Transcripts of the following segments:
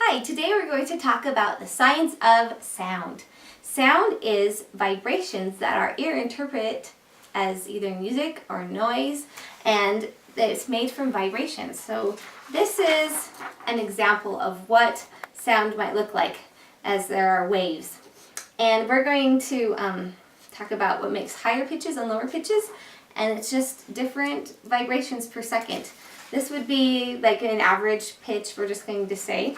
Hi, today we're going to talk about the science of sound. Sound is vibrations that our ear interpret as either music or noise, and it's made from vibrations. So this is an example of what sound might look like as there are waves. And we're going to talk about what makes higher pitches and lower pitches, and it's just different vibrations per second. This would be like an average pitch, we're just going to say.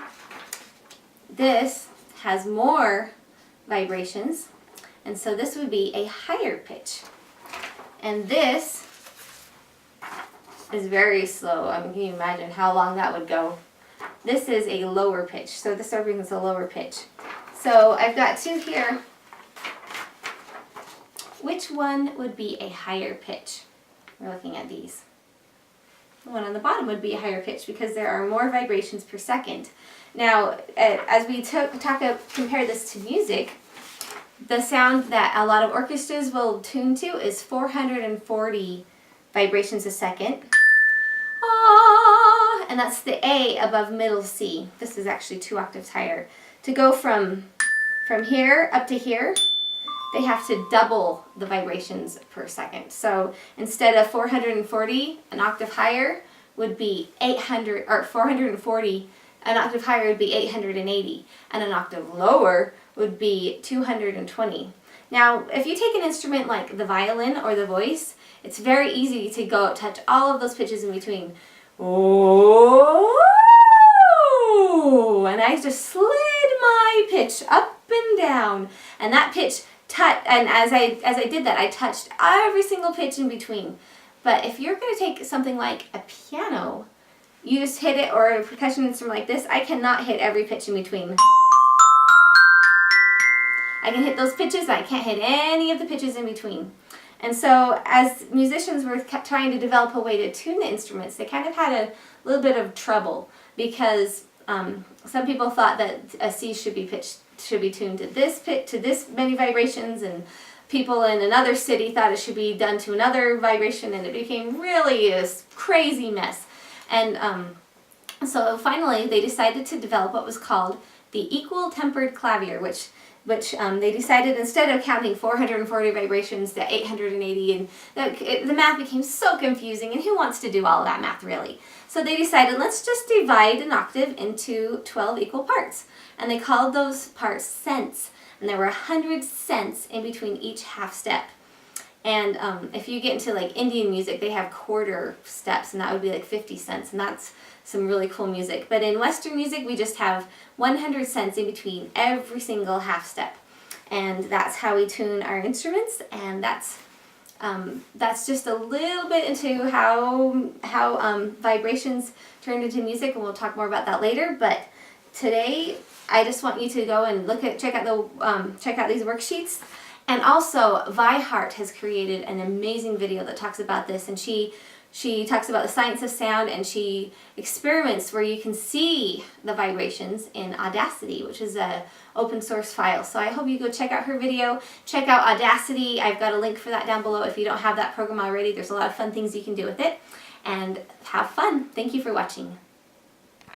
This has more vibrations, and so this would be a higher pitch. And this is very slow. I mean, can you imagine how long that would go? This is a lower pitch, so this represents a lower pitch. So I've got two here. Which one would be a higher pitch? We're looking at these. The one on the bottom would be a higher pitch because there are more vibrations per second. Now, as we compare this to music, the sound that a lot of orchestras will tune to is 440 vibrations a second. Ah, and that's the A above middle C. This is actually 2 octaves higher. To go from here up to here, they have to double the vibrations per second. So instead of 440, an octave higher would be 800, or 440, an octave higher would be 880, and an octave lower would be 220. Now, if you take an instrument like the violin or the voice, it's very easy to go touch all of those pitches in between. Oh, and I just slid my pitch up and down, and that pitch and as I did that, I touched every single pitch in between. But if you're going to take something like a piano, you just hit it, or a percussion instrument like this, I cannot hit every pitch in between. I can hit those pitches, I can't hit any of the pitches in between. And so as musicians were kept trying to develop a way to tune the instruments, they kind of had a little bit of trouble because some people thought that a C should be tuned to this pitch, to this many vibrations, and people in another city thought it should be done to another vibration, and it became really a crazy mess. And so finally they decided to develop what was called the equal tempered clavier, which they decided instead of counting 440 vibrations to 880, and the math became so confusing, and who wants to do all of that math really? So they decided, let's just divide an octave into 12 equal parts, and they called those parts cents, and there were 100 cents in between each half step. And if you get into like Indian music, they have quarter steps, and that would be like 50 cents, and that's some really cool music. But in Western music, we just have 100 cents in between every single half step, and that's how we tune our instruments. And that's just a little bit into how vibrations turned into music, and we'll talk more about that later. But today, I just want you to go and check out these worksheets. And also, Vi Hart has created an amazing video that talks about this, and she talks about the science of sound, and she experiments where you can see the vibrations in Audacity, which is an open source file. So I hope you go check out her video. Check out Audacity. I've got a link for that down below if you don't have that program already. There's a lot of fun things you can do with it. And have fun. Thank you for watching.